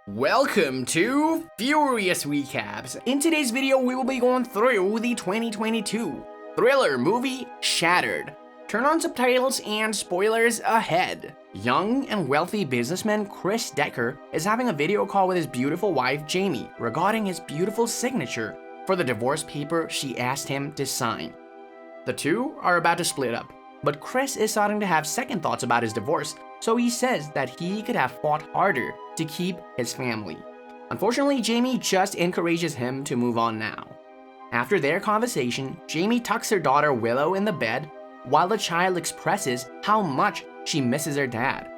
Welcome to Furious Recaps. In today's video, we will be going through the 2022 thriller movie Shattered. Turn on subtitles and spoilers ahead. Young and wealthy businessman Chris Decker is having a video call with his beautiful wife Jamie regarding his beautiful signature for the divorce paper she asked him to sign. The two are about to split up, but Chris is starting to have second thoughts about his divorce, so he says that he could have fought harder to keep his family. Unfortunately, Jamie just encourages him to move on now. After their conversation, Jamie tucks her daughter Willow in the bed while the child expresses how much she misses her dad.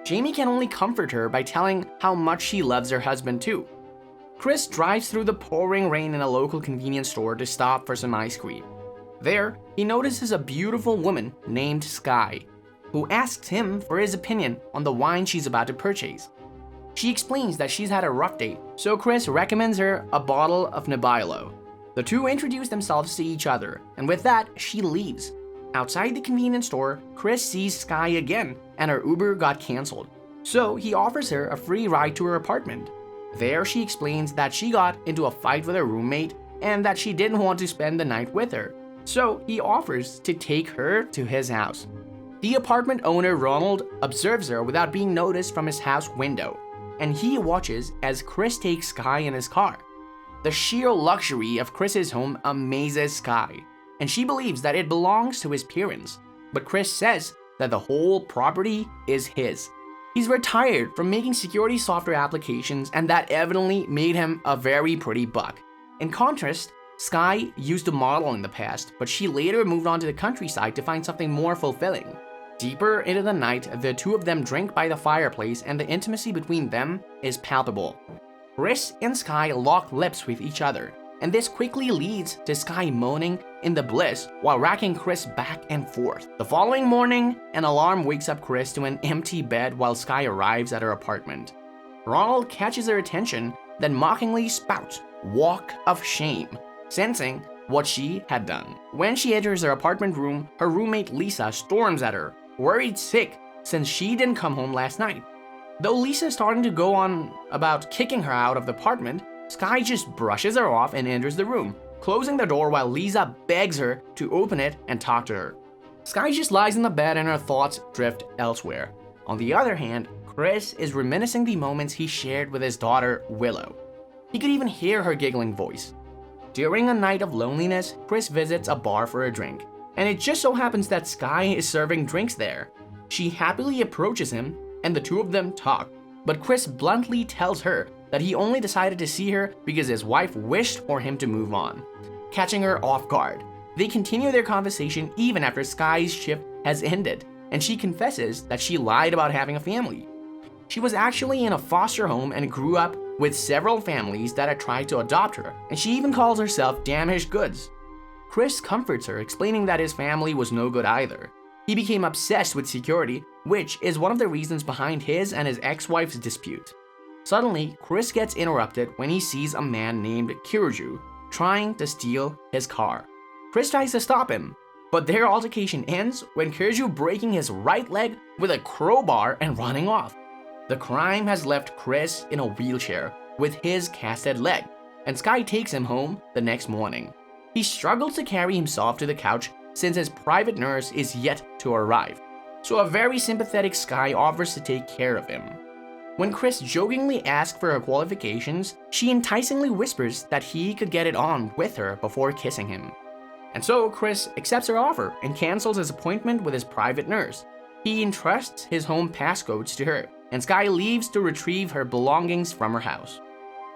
Jamie can only comfort her by telling how much she loves her husband too. Chris drives through the pouring rain in a local convenience store to stop for some ice cream. There, he notices a beautiful woman named Sky, who asks him for his opinion on the wine she's about to purchase. She explains that she's had a rough date, so Chris recommends her a bottle of Nebbiolo. The two introduce themselves to each other, and with that, she leaves. Outside the convenience store, Chris sees Sky again, and her Uber got cancelled. So he offers her a free ride to her apartment. There, she explains that she got into a fight with her roommate and that she didn't want to spend the night with her. So he offers to take her to his house. The apartment owner, Ronald, observes her without being noticed from his house window, and he watches as Chris takes Sky in his car. The sheer luxury of Chris's home amazes Sky, and she believes that it belongs to his parents, but Chris says that the whole property is his. He's retired from making security software applications, and that evidently made him a very pretty buck. In contrast, Sky used to model in the past, but she later moved on to the countryside to find something more fulfilling. Deeper into the night, the two of them drink by the fireplace, and the intimacy between them is palpable. Chris and Sky lock lips with each other, and this quickly leads to Sky moaning in the bliss while racking Chris back and forth. The following morning, an alarm wakes up Chris to an empty bed while Sky arrives at her apartment. Ronald catches her attention, then mockingly spouts, "Walk of shame," sensing what she had done. When she enters her apartment room, her roommate Lisa storms at her, worried sick since she didn't come home last night. Though Lisa is starting to go on about kicking her out of the apartment, Sky just brushes her off and enters the room, closing the door while Lisa begs her to open it and talk to her. Sky just lies in the bed and her thoughts drift elsewhere. On the other hand, Chris is reminiscing the moments he shared with his daughter Willow. He could even hear her giggling voice. During a night of loneliness, Chris visits a bar for a drink, and it just so happens that Sky is serving drinks there. She happily approaches him, and the two of them talk, but Chris bluntly tells her that he only decided to see her because his wife wished for him to move on, catching her off guard. They continue their conversation even after Sky's shift has ended, and she confesses that she lied about having a family. She was actually in a foster home and grew up with several families that had tried to adopt her, and she even calls herself damaged goods. Chris comforts her, explaining that his family was no good either. He became obsessed with security, which is one of the reasons behind his and his ex-wife's dispute. Suddenly, Chris gets interrupted when he sees a man named Kirju trying to steal his car. Chris tries to stop him, but their altercation ends when Kirju breaking his right leg with a crowbar and running off. The crime has left Chris in a wheelchair with his casted leg, and Sky takes him home the next morning. He struggles to carry himself to the couch since his private nurse is yet to arrive, so a very sympathetic Sky offers to take care of him. When Chris jokingly asks for her qualifications, she enticingly whispers that he could get it on with her before kissing him. And so Chris accepts her offer and cancels his appointment with his private nurse. He entrusts his home passcodes to her, and Sky leaves to retrieve her belongings from her house.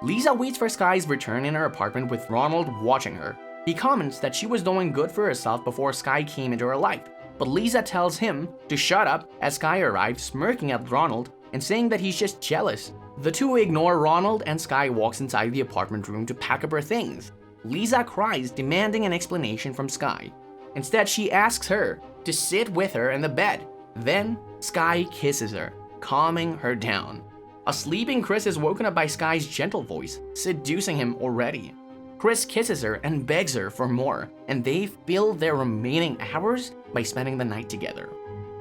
Lisa waits for Sky's return in her apartment with Ronald watching her. He comments that she was doing good for herself before Sky came into her life, but Lisa tells him to shut up as Sky arrives, smirking at Ronald and saying that he's just jealous. The two ignore Ronald, and Sky walks inside the apartment room to pack up her things. Lisa cries, demanding an explanation from Sky. Instead, she asks her to sit with her in the bed. Then, Sky kisses her, calming her down. A sleeping Chris is woken up by Sky's gentle voice, seducing him already. Chris kisses her and begs her for more, and they fill their remaining hours by spending the night together.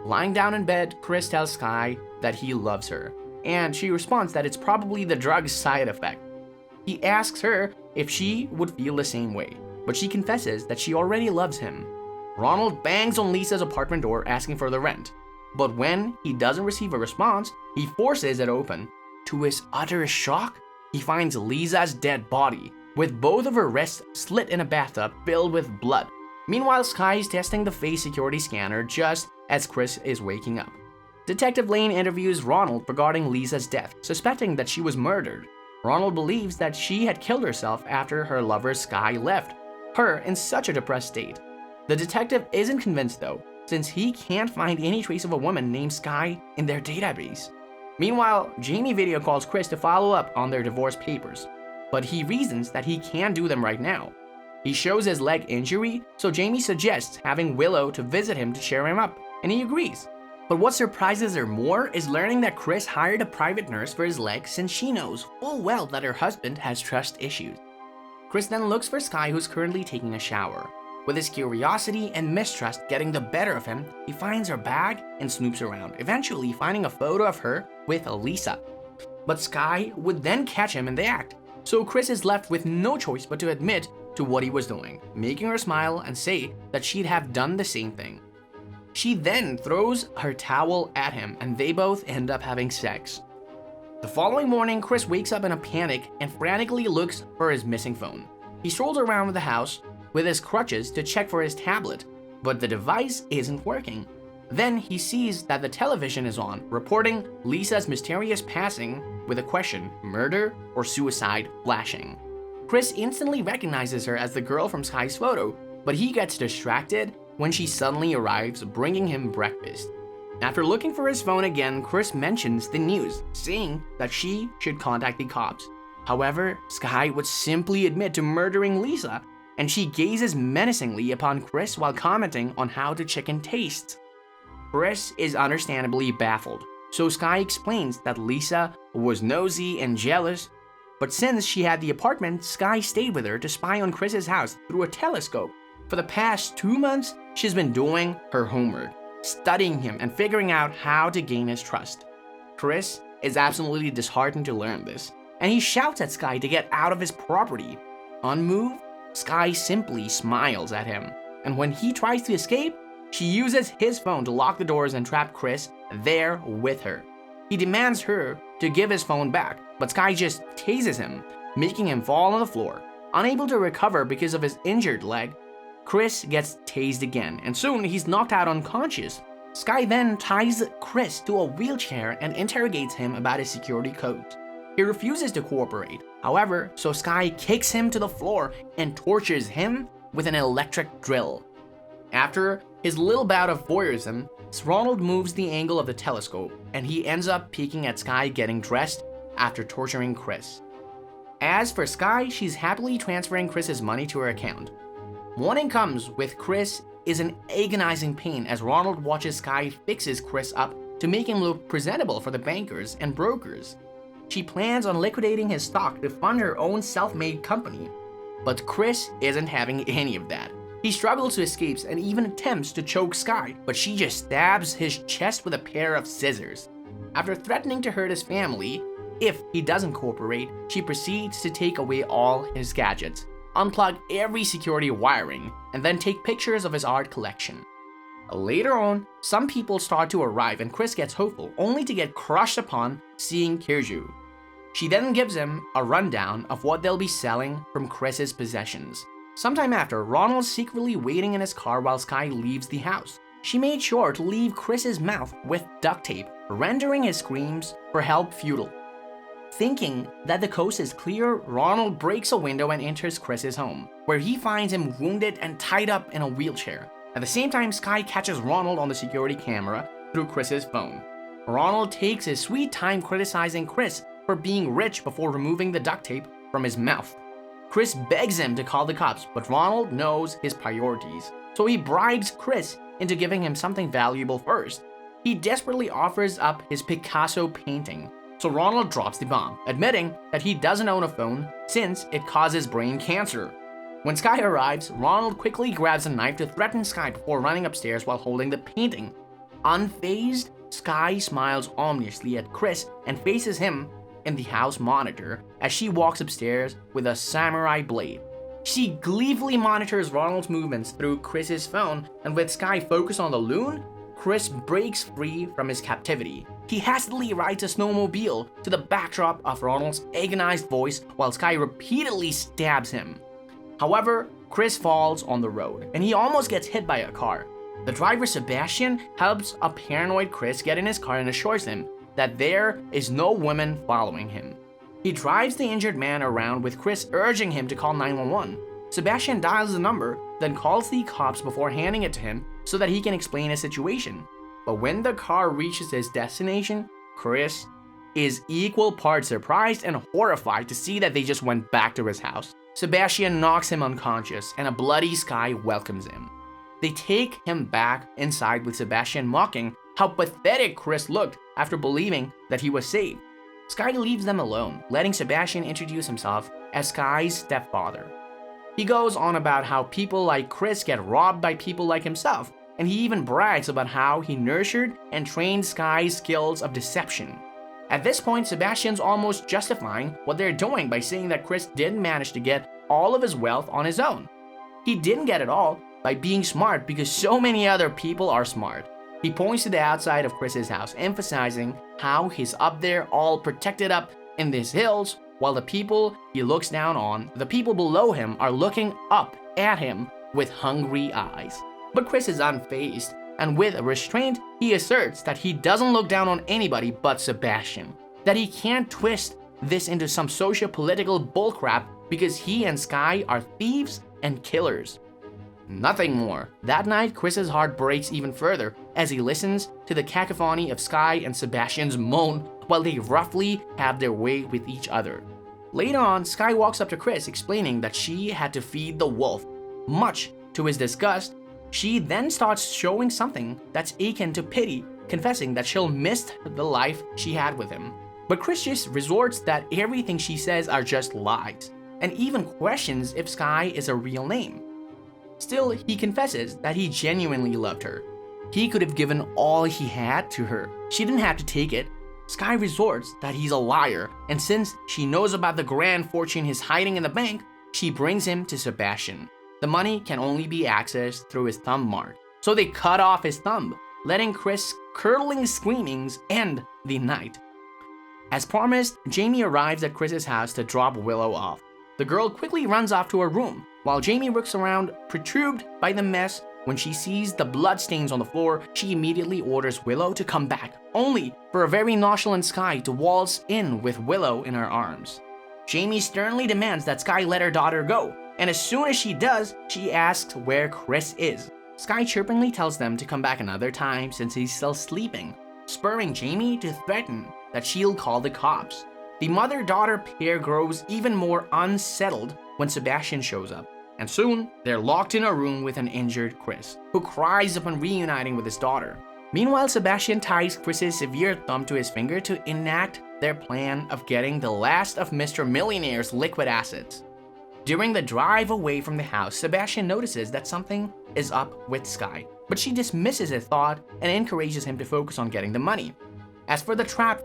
Lying down in bed, Chris tells Sky that he loves her, and she responds that it's probably the drug's side effect. He asks her if she would feel the same way, but she confesses that she already loves him. Ronald bangs on Lisa's apartment door asking for the rent, but when he doesn't receive a response, he forces it open. To his utter shock, he finds Lisa's dead body, with both of her wrists slit in a bathtub filled with blood. Meanwhile, Sky is testing the face security scanner just as Chris is waking up. Detective Lane interviews Ronald regarding Lisa's death, suspecting that she was murdered. Ronald believes that she had killed herself after her lover Sky left her in such a depressed state. The detective isn't convinced though, since he can't find any trace of a woman named Sky in their database. Meanwhile, Jamie video calls Chris to follow up on their divorce papers, but he reasons that he can't do them right now. He shows his leg injury, so Jamie suggests having Willow to visit him to cheer him up, and he agrees. But what surprises her more is learning that Chris hired a private nurse for his leg since she knows full well that her husband has trust issues. Chris then looks for Sky, who's currently taking a shower. With his curiosity and mistrust getting the better of him, he finds her bag and snoops around, eventually finding a photo of her with Lisa. But Sky would then catch him in the act, so Chris is left with no choice but to admit to what he was doing, making her smile and say that she'd have done the same thing. She then throws her towel at him and they both end up having sex. The following morning, Chris wakes up in a panic and frantically looks for his missing phone. He strolls around the house with his crutches to check for his tablet, but the device isn't working. Then he sees that the television is on, reporting Lisa's mysterious passing with a question, murder or suicide, flashing. Chris instantly recognizes her as the girl from Sky's photo, but he gets distracted when she suddenly arrives bringing him breakfast. After looking for his phone again, Chris mentions the news, saying that she should contact the cops. However, Sky would simply admit to murdering Lisa, and she gazes menacingly upon Chris while commenting on how the chicken tastes. Chris is understandably baffled, so Sky explains that Lisa was nosy and jealous, but since she had the apartment, Sky stayed with her to spy on Chris's house through a telescope. For the past 2 months, she's been doing her homework, studying him and figuring out how to gain his trust. Chris is absolutely disheartened to learn this, and he shouts at Sky to get out of his property. Unmoved, Sky simply smiles at him, and when he tries to escape, she uses his phone to lock the doors and trap Chris there with her. He demands her to give his phone back, but Sky just tases him, making him fall on the floor. Unable to recover because of his injured leg, Chris gets tased again, and soon he's knocked out unconscious. Sky then ties Chris to a wheelchair and interrogates him about his security codes. He refuses to cooperate, however, so Sky kicks him to the floor and tortures him with an electric drill. After his little bout of voyeurism, Ronald moves the angle of the telescope, and he ends up peeking at Sky getting dressed after torturing Chris. As for Sky, she's happily transferring Chris's money to her account. Morning comes with Chris is in agonizing pain as Ronald watches Sky fixes Chris up to make him look presentable for the bankers and brokers. She plans on liquidating his stock to fund her own self-made company, but Chris isn't having any of that. He struggles to escape and even attempts to choke Sky, but she just stabs his chest with a pair of scissors. After threatening to hurt his family if he doesn't cooperate, she proceeds to take away all his gadgets, unplug every security wiring, and then take pictures of his art collection. Later on, some people start to arrive and Chris gets hopeful, only to get crushed upon seeing Kirju. She then gives him a rundown of what they'll be selling from Chris's possessions. Sometime after, Ronald's secretly waiting in his car while Sky leaves the house. She made sure to leave Chris's mouth with duct tape, rendering his screams for help futile. Thinking that the coast is clear, Ronald breaks a window and enters Chris's home, where he finds him wounded and tied up in a wheelchair. At the same time, Sky catches Ronald on the security camera through Chris's phone. Ronald takes his sweet time criticizing Chris for being rich before removing the duct tape from his mouth. Chris begs him to call the cops, but Ronald knows his priorities, so he bribes Chris into giving him something valuable first. He desperately offers up his Picasso painting, so Ronald drops the bomb, admitting that he doesn't own a phone since it causes brain cancer. When Sky arrives, Ronald quickly grabs a knife to threaten Sky before running upstairs while holding the painting. Unfazed, Sky smiles ominously at Chris and faces him in the house monitor as she walks upstairs with a samurai blade. She gleefully monitors Ronald's movements through Chris's phone, and with Sky focused on the loon, Chris breaks free from his captivity. He hastily rides a snowmobile to the backdrop of Ronald's agonized voice while Sky repeatedly stabs him. However, Chris falls on the road, and he almost gets hit by a car. The driver Sebastian helps a paranoid Chris get in his car and assures him that there is no woman following him. He drives the injured man around with Chris urging him to call 911. Sebastian dials the number, then calls the cops before handing it to him so that he can explain his situation. But when the car reaches its destination, Chris is equal parts surprised and horrified to see that they just went back to his house. Sebastian knocks him unconscious, and a bloody Sky welcomes him. They take him back inside with Sebastian mocking how pathetic Chris looked after believing that he was saved. Sky leaves them alone, letting Sebastian introduce himself as Sky's stepfather. He goes on about how people like Chris get robbed by people like himself, and he even brags about how he nurtured and trained Sky's skills of deception. At this point, Sebastian's almost justifying what they're doing by saying that Chris didn't manage to get all of his wealth on his own. He didn't get it all by being smart because so many other people are smart. He points to the outside of Chris's house, emphasizing how he's up there all protected up in these hills, while the people he looks down on, the people below him, are looking up at him with hungry eyes. But Chris is unfazed, and with restraint, he asserts that he doesn't look down on anybody but Sebastian, that he can't twist this into some socio-political bullcrap because he and Sky are thieves and killers. Nothing more. That night, Chris's heart breaks even further as he listens to the cacophony of Sky and Sebastian's moan while they roughly have their way with each other. Later on, Sky walks up to Chris explaining that she had to feed the wolf. Much to his disgust, she then starts showing something that's akin to pity, confessing that she'll miss the life she had with him. But Chris just resorts that everything she says are just lies, and even questions if Sky is a real name. Still, he confesses that he genuinely loved her. He could have given all he had to her. She didn't have to take it. Sky resorts that he's a liar, and since she knows about the grand fortune he's hiding in the bank, she brings him to Sebastian. The money can only be accessed through his thumb mark, so they cut off his thumb, letting Chris' curdling screamings end the night. As promised, Jamie arrives at Chris's house to drop Willow off. The girl quickly runs off to her room, while Jamie looks around, perturbed by the mess. When she sees the bloodstains on the floor, she immediately orders Willow to come back, only for a very nonchalant Sky to waltz in with Willow in her arms. Jamie sternly demands that Sky let her daughter go, and as soon as she does, she asks where Chris is. Sky chirpingly tells them to come back another time since he's still sleeping, spurring Jamie to threaten that she'll call the cops. The mother-daughter pair grows even more unsettled when Sebastian shows up, and soon they're locked in a room with an injured Chris, who cries upon reuniting with his daughter. Meanwhile, Sebastian ties Chris's severe thumb to his finger to enact their plan of getting the last of Mr. Millionaire's liquid assets. During the drive away from the house, Sebastian notices that something is up with Sky, but she dismisses his thought and encourages him to focus on getting the money. As for the trap,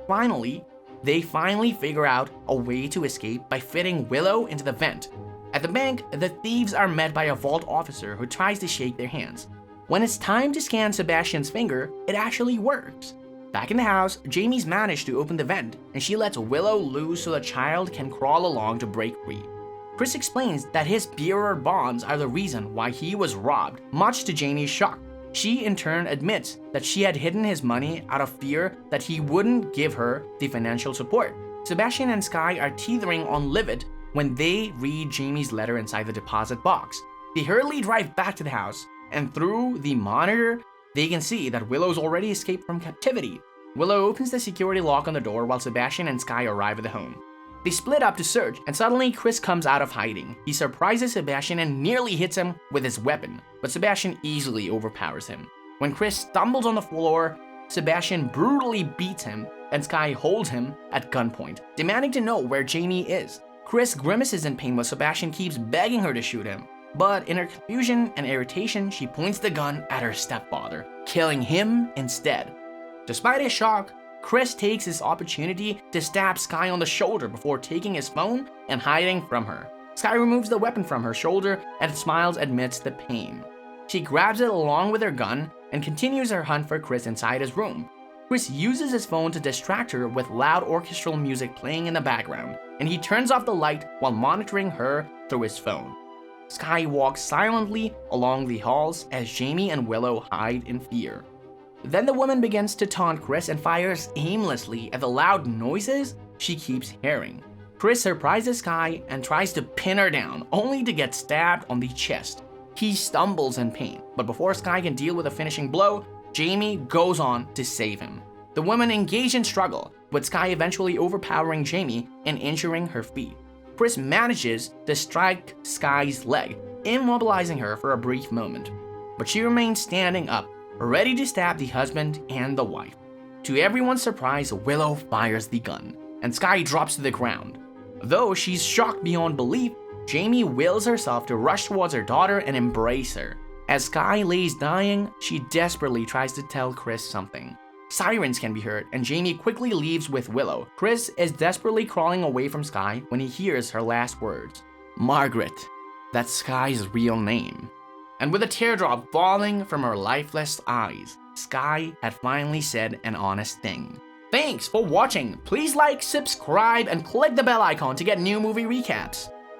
they finally figure out a way to escape by fitting Willow into the vent. At the bank, the thieves are met by a vault officer who tries to shake their hands. When it's time to scan Sebastian's finger, it actually works. Back in the house, Jamie's managed to open the vent, and she lets Willow loose so the child can crawl along to break free. Chris explains that his bearer bonds are the reason why he was robbed, much to Jamie's shock. She in turn admits that she had hidden his money out of fear that he wouldn't give her the financial support. Sebastian and Sky are teetering on livid when they read Jamie's letter inside the deposit box. They hurriedly drive back to the house, and through the monitor, they can see that Willow's already escaped from captivity. Willow opens the security lock on the door while Sebastian and Sky arrive at the home. They split up to search, and suddenly Chris comes out of hiding. He surprises Sebastian and nearly hits him with his weapon, but Sebastian easily overpowers him. When Chris stumbles on the floor, Sebastian brutally beats him, and Sky holds him at gunpoint, demanding to know where Jamie is. Chris grimaces in pain while Sebastian keeps begging her to shoot him, but in her confusion and irritation, she points the gun at her stepfather, killing him instead. Despite his shock, Chris takes this opportunity to stab Sky on the shoulder before taking his phone and hiding from her. Sky removes the weapon from her shoulder and smiles amidst the pain. She grabs it along with her gun and continues her hunt for Chris inside his room. Chris uses his phone to distract her with loud orchestral music playing in the background, and he turns off the light while monitoring her through his phone. Sky walks silently along the halls as Jamie and Willow hide in fear. Then the woman begins to taunt Chris and fires aimlessly at the loud noises she keeps hearing. Chris surprises Sky and tries to pin her down, only to get stabbed on the chest. He stumbles in pain, but before Sky can deal with a finishing blow, Jamie goes on to save him. The women engage in struggle, with Sky eventually overpowering Jamie and injuring her feet. Chris manages to strike Sky's leg, immobilizing her for a brief moment. But she remains standing up, ready to stab the husband and the wife. To everyone's surprise, Willow fires the gun, and Sky drops to the ground. Though she's shocked beyond belief, Jamie wills herself to rush towards her daughter and embrace her. As Sky lays dying, she desperately tries to tell Chris something. Sirens can be heard, and Jamie quickly leaves with Willow. Chris is desperately crawling away from Sky when he hears her last words. Margaret. That's Sky's real name. And with a teardrop falling from her lifeless eyes, Sky had finally said an honest thing. Thanks for watching. Please like, subscribe, and click the bell icon to get new movie recaps.